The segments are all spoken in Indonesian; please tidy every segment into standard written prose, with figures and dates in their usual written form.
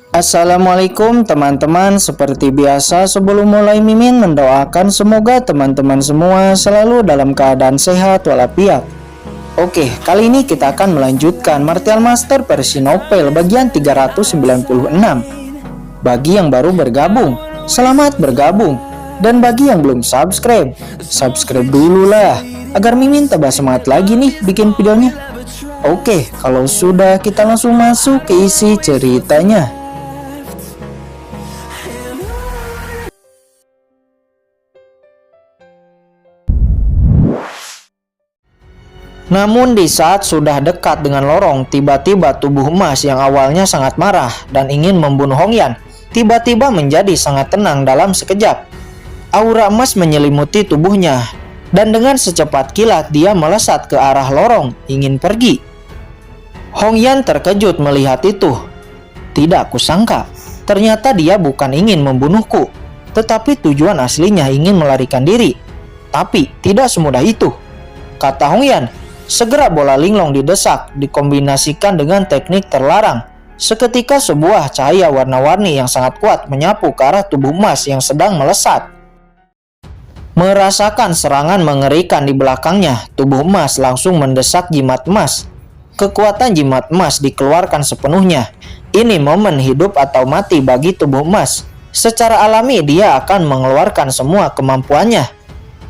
Assalamualaikum teman-teman. Seperti biasa sebelum mulai Mimin mendoakan semoga teman-teman semua selalu dalam keadaan sehat walafiat. Oke, kali ini kita akan melanjutkan Martial Master versi novel bagian 396. Bagi yang baru bergabung, selamat bergabung. Dan bagi yang belum subscribe, subscribe dulu lah agar Mimin tambah semangat lagi nih bikin videonya. Oke, kalau sudah kita langsung masuk ke isi ceritanya. Namun di saat sudah dekat dengan lorong, tiba-tiba tubuh emas yang awalnya sangat marah dan ingin membunuh Hongyan, tiba-tiba menjadi sangat tenang dalam sekejap. Aura emas menyelimuti tubuhnya, dan dengan secepat kilat dia melesat ke arah lorong, ingin pergi. Hongyan terkejut melihat itu. Tidak kusangka, ternyata dia bukan ingin membunuhku, tetapi tujuan aslinya ingin melarikan diri. Tapi tidak semudah itu, kata Hongyan. Segera bola linglong didesak, dikombinasikan dengan teknik terlarang. Seketika sebuah cahaya warna-warni yang sangat kuat menyapu ke arah tubuh emas yang sedang melesat. Merasakan serangan mengerikan di belakangnya, tubuh emas langsung mendesak jimat emas. Kekuatan jimat emas dikeluarkan sepenuhnya. Ini momen hidup atau mati bagi tubuh emas. Secara alami dia akan mengeluarkan semua kemampuannya.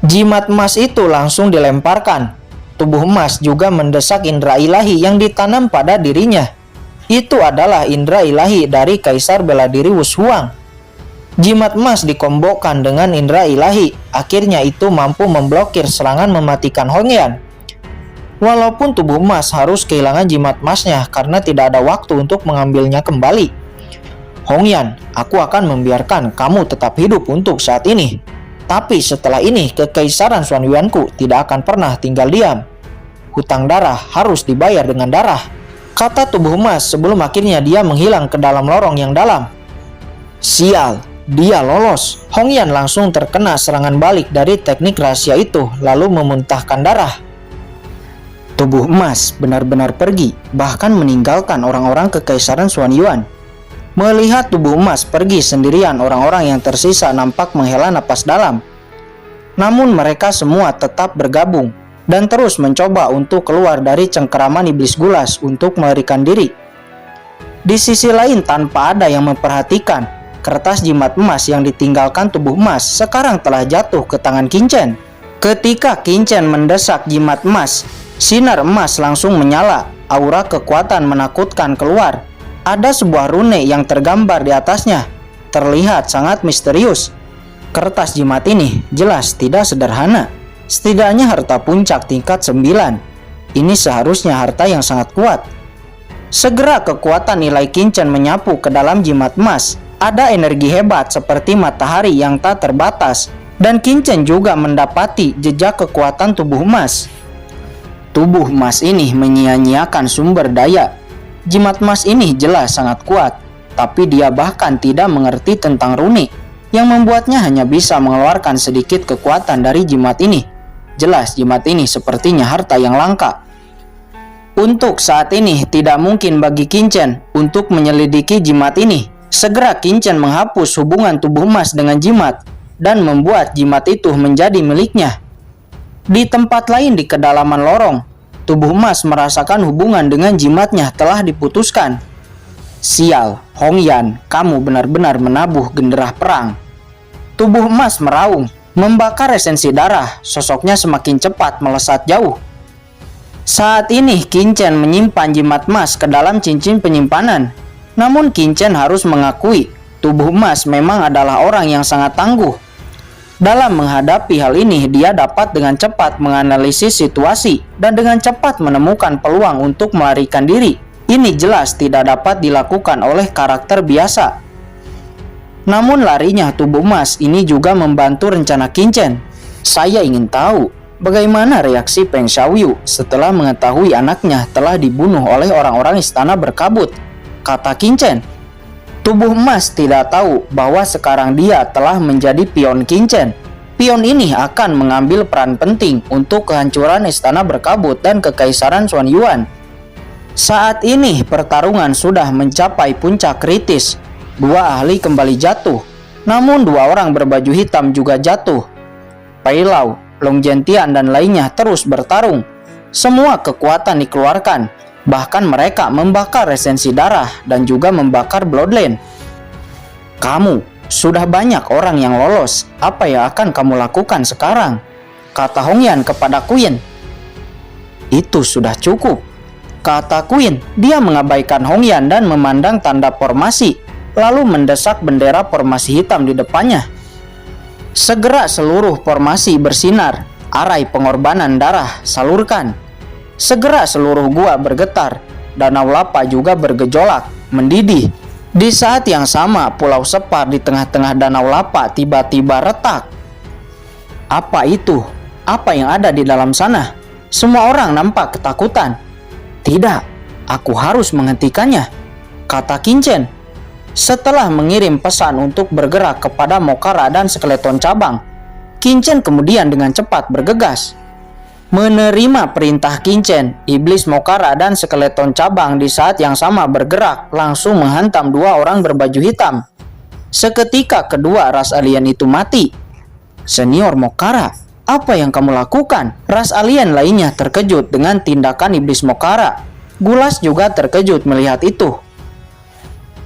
Jimat emas itu langsung dilemparkan. Tubuh emas juga mendesak indera ilahi yang ditanam pada dirinya. Itu adalah indera ilahi dari Kaisar Bela Diri Wushuang. Jimat emas dikombokan dengan indera ilahi. Akhirnya itu mampu memblokir serangan mematikan Hongyan. Walaupun tubuh emas harus kehilangan jimat emasnya karena tidak ada waktu untuk mengambilnya kembali. Hongyan, aku akan membiarkan kamu tetap hidup untuk saat ini. Tapi setelah ini, kekaisaran Xuanyuanku tidak akan pernah tinggal diam. Hutang darah harus dibayar dengan darah, kata tubuh emas sebelum akhirnya dia menghilang ke dalam lorong yang dalam. Sial, dia lolos. Hongyan langsung terkena serangan balik dari teknik rahasia itu, lalu memuntahkan darah. Tubuh emas benar-benar pergi, bahkan meninggalkan orang-orang kekaisaran Xuanyuan. Melihat tubuh emas pergi sendirian, orang-orang yang tersisa nampak menghela napas dalam. Namun mereka semua tetap bergabung dan terus mencoba untuk keluar dari cengkeraman iblis gulas untuk melarikan diri. Di sisi lain, tanpa ada yang memperhatikan, kertas jimat emas yang ditinggalkan tubuh emas sekarang telah jatuh ke tangan Qin Chen. Ketika Qin Chen mendesak jimat emas, sinar emas langsung menyala, aura kekuatan menakutkan keluar. Ada sebuah rune yang tergambar di atasnya, terlihat sangat misterius. Kertas jimat ini jelas tidak sederhana. Setidaknya harta puncak tingkat 9. Ini seharusnya harta yang sangat kuat. Segera kekuatan nilai Qin Chen menyapu ke dalam jimat emas. Ada energi hebat seperti matahari yang tak terbatas. Dan Qin Chen juga mendapati jejak kekuatan tubuh emas. Tubuh emas ini menyia-nyiakan sumber daya. Jimat emas ini jelas sangat kuat, tapi dia bahkan tidak mengerti tentang rune, yang membuatnya hanya bisa mengeluarkan sedikit kekuatan dari jimat ini. Jelas jimat ini sepertinya harta yang langka. Untuk saat ini tidak mungkin bagi Qin Chen untuk menyelidiki jimat ini. Segera Qin Chen menghapus hubungan tubuh emas dengan jimat dan membuat jimat itu menjadi miliknya. Di tempat lain di kedalaman lorong, tubuh emas merasakan hubungan dengan jimatnya telah diputuskan. Sial, Hongyan, kamu benar-benar menabuh genderah perang. Tubuh emas meraung, membakar esensi darah, sosoknya semakin cepat melesat jauh. Saat ini Qin Chen menyimpan jimat emas ke dalam cincin penyimpanan. Namun Qin Chen harus mengakui, tubuh emas memang adalah orang yang sangat tangguh. Dalam menghadapi hal ini, dia dapat dengan cepat menganalisis situasi dan dengan cepat menemukan peluang untuk melarikan diri. Ini jelas tidak dapat dilakukan oleh karakter biasa. Namun larinya tubuh emas ini juga membantu rencana Qin Chen. Saya ingin tahu bagaimana reaksi Peng Xiaoyu setelah mengetahui anaknya telah dibunuh oleh orang-orang istana berkabut, kata Qin Chen. Tubuh emas tidak tahu bahwa sekarang dia telah menjadi pion Qin Chen. Pion ini akan mengambil peran penting untuk kehancuran istana berkabut dan kekaisaran Xuanyuan. Saat ini pertarungan sudah mencapai puncak kritis. Dua ahli kembali jatuh, namun dua orang berbaju hitam juga jatuh. Pai Lau, Long Zhentian dan lainnya terus bertarung. Semua kekuatan dikeluarkan, bahkan mereka membakar esensi darah dan juga membakar Bloodline. Kamu, sudah banyak orang yang lolos, apa yang akan kamu lakukan sekarang? Kata Hongyan kepada Queen. Itu sudah cukup, kata Queen. Dia mengabaikan Hongyan dan memandang tanda formasi, lalu mendesak bendera formasi hitam di depannya. Segera seluruh formasi bersinar, arai pengorbanan darah salurkan. Segera seluruh gua bergetar, danau lapa juga bergejolak, mendidih. Di saat yang sama, Pulau Separ di tengah-tengah danau lapa tiba-tiba retak. Apa itu? Apa yang ada di dalam sana? Semua orang nampak ketakutan. Tidak, aku harus menghentikannya, kata Qin Chen. Setelah mengirim pesan untuk bergerak kepada Mokara dan skeleton cabang, Qin Chen kemudian dengan cepat bergegas. Menerima perintah Qin Chen, iblis Mokara dan skeleton cabang di saat yang sama bergerak langsung menghantam dua orang berbaju hitam. Seketika kedua ras alien itu mati. Senior Mokara, apa yang kamu lakukan? Ras alien lainnya terkejut dengan tindakan iblis Mokara. Gulas juga terkejut melihat itu.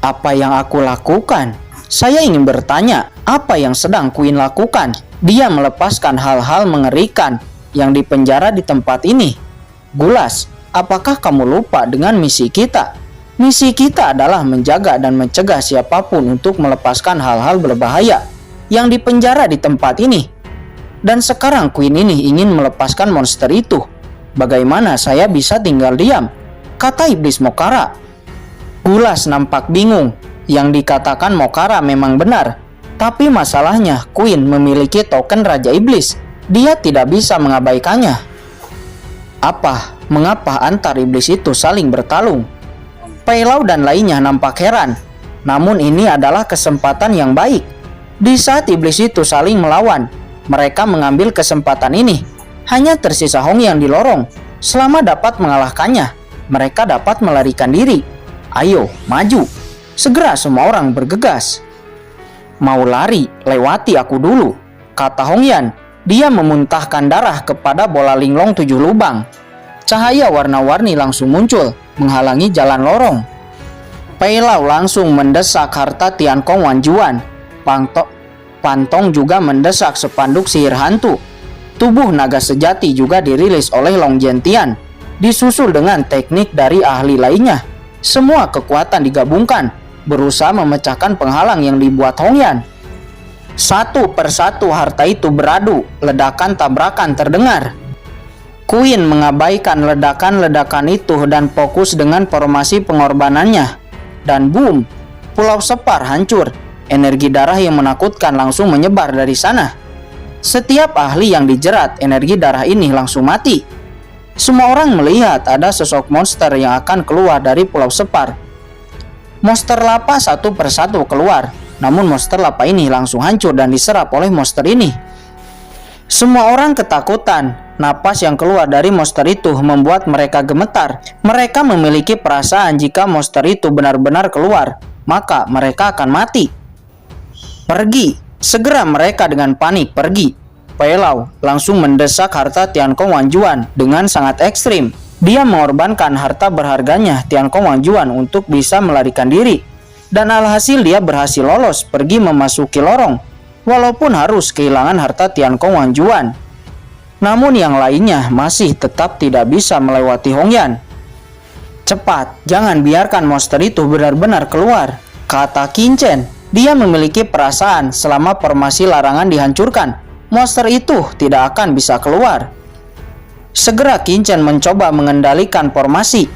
Apa yang aku lakukan? Saya ingin bertanya, apa yang sedang Queen lakukan? Dia melepaskan hal-hal mengerikan yang dipenjara di tempat ini. Gulas, apakah kamu lupa dengan misi kita? Misi kita adalah menjaga dan mencegah siapapun untuk melepaskan hal-hal berbahaya yang dipenjara di tempat ini. Dan sekarang Queen ini ingin melepaskan monster itu. Bagaimana saya bisa tinggal diam? Kata iblis Mokara. Gulas nampak bingung. Yang dikatakan Mokara memang benar. Tapi masalahnya Queen memiliki token Raja Iblis. Dia tidak bisa mengabaikannya. Mengapa antar iblis itu saling bertarung? Pai Lau dan lainnya nampak heran. Namun ini adalah kesempatan yang baik. Di saat iblis itu saling melawan, mereka mengambil kesempatan ini. Hanya tersisa Hongyan di lorong. Selama dapat mengalahkannya, mereka dapat melarikan diri. Ayo, maju. Segera semua orang bergegas. Mau lari, lewati aku dulu, kata Hongyan. Dia memuntahkan darah kepada bola linglong 7 lubang. Cahaya warna-warni langsung muncul, menghalangi jalan lorong. Pai Lau langsung mendesak harta Tiankong Wanjuan. Pantong juga mendesak spanduk sihir hantu. Tubuh naga sejati juga dirilis oleh Long Zhentian, disusul dengan teknik dari ahli lainnya. Semua kekuatan digabungkan, berusaha memecahkan penghalang yang dibuat Hongyan. Satu persatu harta itu beradu, ledakan tabrakan terdengar. Queen mengabaikan ledakan-ledakan itu dan fokus dengan formasi pengorbanannya. Dan boom, Pulau Separ hancur. Energi darah yang menakutkan langsung menyebar dari sana. Setiap ahli yang dijerat energi darah ini langsung mati. Semua orang melihat ada sosok monster yang akan keluar dari Pulau Separ. Monster lapa satu persatu keluar. Namun monster lapa ini langsung hancur dan diserap oleh monster ini. Semua orang ketakutan. Napas yang keluar dari monster itu membuat mereka gemetar. Mereka memiliki perasaan jika monster itu benar-benar keluar, maka mereka akan mati. Pergi. Segera mereka dengan panik pergi. Pai Lau langsung mendesak harta Tiankong Wanjuan dengan sangat ekstrim. Dia mengorbankan harta berharganya Tiankong Wanjuan untuk bisa melarikan diri. Dan alhasil dia berhasil lolos pergi memasuki lorong, walaupun harus kehilangan harta Tiankong Wanjuan. Namun yang lainnya masih tetap tidak bisa melewati Hongyan. Cepat, jangan biarkan monster itu benar-benar keluar, kata Qin Chen. Dia memiliki perasaan selama formasi larangan dihancurkan, monster itu tidak akan bisa keluar. Segera Qin Chen mencoba mengendalikan formasi.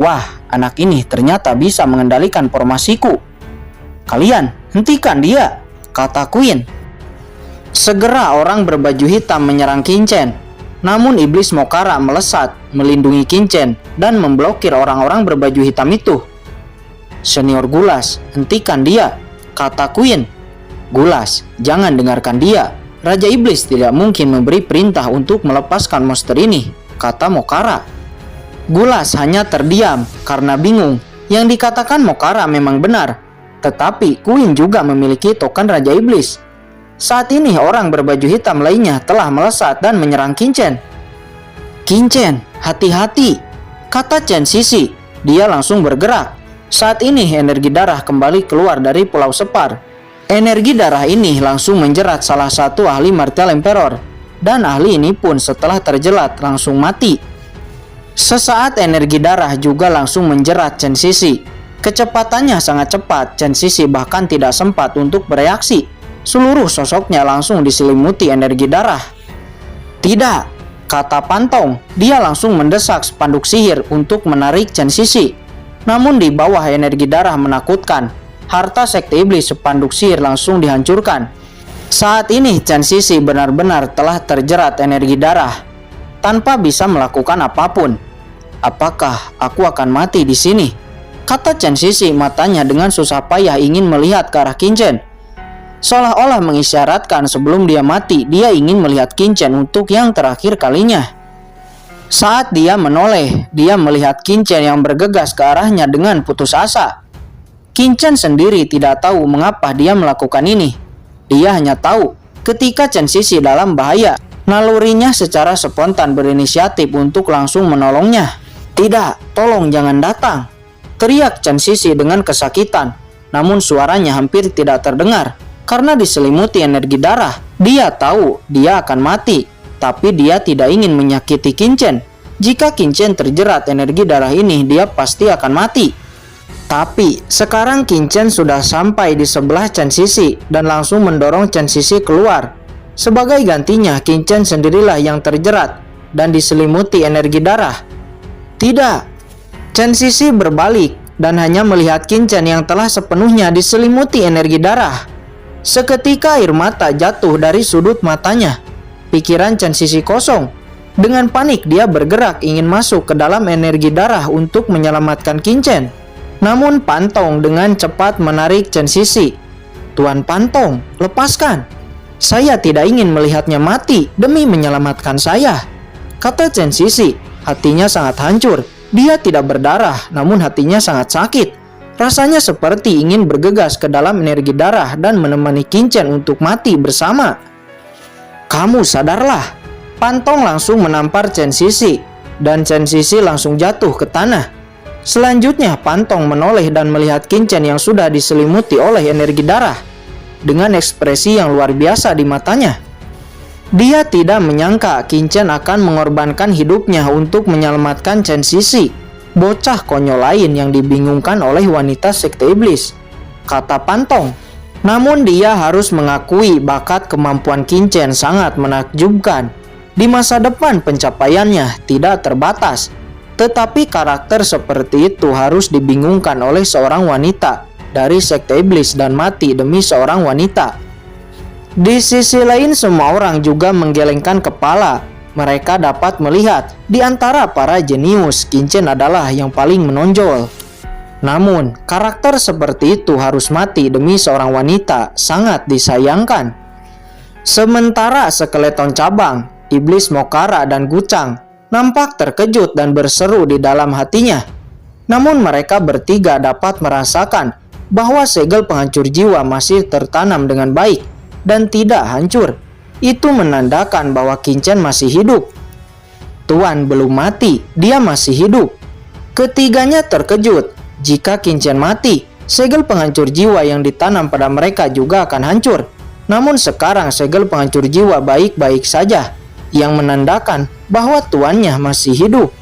Wah, anak ini ternyata bisa mengendalikan formasiku. Kalian, hentikan dia, kata Queen. Segera orang berbaju hitam menyerang Qin Chen. Namun iblis Mokara melesat, melindungi Qin Chen dan memblokir orang-orang berbaju hitam itu. Senior Gulas, hentikan dia, kata Queen. Gulas, jangan dengarkan dia. Raja Iblis tidak mungkin memberi perintah untuk melepaskan monster ini, kata Mokara. Gulas hanya terdiam karena bingung. Yang dikatakan Mokara memang benar. Tetapi Queen juga memiliki token Raja Iblis. Saat ini orang berbaju hitam lainnya telah melesat dan menyerang Qin-Chen. "Qin-Chen, hati-hati," kata Chen Sisi. Dia langsung bergerak. Saat ini energi darah kembali keluar dari Pulau Separ. Energi darah ini langsung menjerat salah satu ahli Martial Emperor. Dan ahli ini pun setelah terjerat langsung mati. Sesaat energi darah juga langsung menjerat Chen Sisi. Kecepatannya sangat cepat, Chen Sisi bahkan tidak sempat untuk bereaksi. Seluruh sosoknya langsung diselimuti energi darah. "Tidak," kata Pantong. Dia langsung mendesak spanduk sihir untuk menarik Chen Sisi. Namun di bawah energi darah menakutkan, harta sekte iblis spanduk sihir langsung dihancurkan. Saat ini Chen Sisi benar-benar telah terjerat energi darah, tanpa bisa melakukan apapun. "Apakah aku akan mati di sini?" kata Chen Sisi, matanya dengan susah payah ingin melihat ke arah Qin-Chen. Seolah-olah mengisyaratkan sebelum dia mati, dia ingin melihat Qin-Chen untuk yang terakhir kalinya. Saat dia menoleh, dia melihat Qin-Chen yang bergegas ke arahnya dengan putus asa. Qin-Chen sendiri tidak tahu mengapa dia melakukan ini. Dia hanya tahu ketika Chen Sisi dalam bahaya, nalurinya secara spontan berinisiatif untuk langsung menolongnya. "Tidak, tolong jangan datang," teriak Chen Sisi dengan kesakitan. Namun suaranya hampir tidak terdengar karena diselimuti energi darah. Dia tahu dia akan mati, tapi dia tidak ingin menyakiti Qin-Chen. Jika Qin-Chen terjerat energi darah ini, dia pasti akan mati. Tapi sekarang Qin-Chen sudah sampai di sebelah Chen Sisi dan langsung mendorong Chen Sisi keluar. Sebagai gantinya, Qin-Chen sendirilah yang terjerat dan diselimuti energi darah. "Tidak!" Chen Sisi berbalik dan hanya melihat Qin-Chen yang telah sepenuhnya diselimuti energi darah. Seketika air mata jatuh dari sudut matanya. Pikiran Chen Sisi kosong. Dengan panik dia bergerak ingin masuk ke dalam energi darah untuk menyelamatkan Qin-Chen. Namun Pantong dengan cepat menarik Chen Sisi. "Tuan Pantong, lepaskan. Saya tidak ingin melihatnya mati demi menyelamatkan saya," kata Chen Sisi. Hatinya sangat hancur. Dia tidak berdarah, namun hatinya sangat sakit. Rasanya seperti ingin bergegas ke dalam energi darah dan menemani Qin-Chen untuk mati bersama. "Kamu sadarlah." Pantong langsung menampar Chen Sisi, dan Chen Sisi langsung jatuh ke tanah. Selanjutnya Pantong menoleh dan melihat Qin-Chen yang sudah diselimuti oleh energi darah. Dengan ekspresi yang luar biasa di matanya. Dia tidak menyangka Qin-Chen akan mengorbankan hidupnya untuk menyelamatkan Chen Sisi. "Bocah konyol lain yang dibingungkan oleh wanita sekte iblis," kata Pantong. Namun dia harus mengakui bakat kemampuan Qin-Chen sangat menakjubkan. Di masa depan pencapaiannya tidak terbatas. Tetapi karakter seperti itu harus dibingungkan oleh seorang wanita dari sekte iblis dan mati demi seorang wanita. Di sisi lain semua orang juga menggelengkan kepala. Mereka dapat melihat di antara para jenius, Qin-Chen adalah yang paling menonjol. Namun, karakter seperti itu harus mati demi seorang wanita sangat disayangkan. Sementara skeleton cabang, Iblis Mokara dan Gucang nampak terkejut dan berseru di dalam hatinya. Namun mereka bertiga dapat merasakan bahwa segel penghancur jiwa masih tertanam dengan baik dan tidak hancur. Itu menandakan bahwa Qin-Chen masih hidup. "Tuan belum mati, dia masih hidup." Ketiganya terkejut. Jika Qin-Chen mati, segel penghancur jiwa yang ditanam pada mereka juga akan hancur. Namun sekarang segel penghancur jiwa baik-baik saja, yang menandakan bahwa tuannya masih hidup.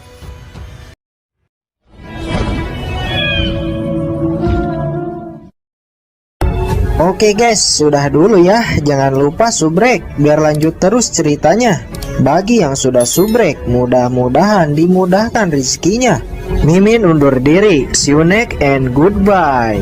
Oke guys, sudah dulu ya. Jangan lupa subrek biar lanjut terus ceritanya. Bagi yang sudah subrek, mudah-mudahan dimudahkan rezekinya. Mimin undur diri. See you next and goodbye.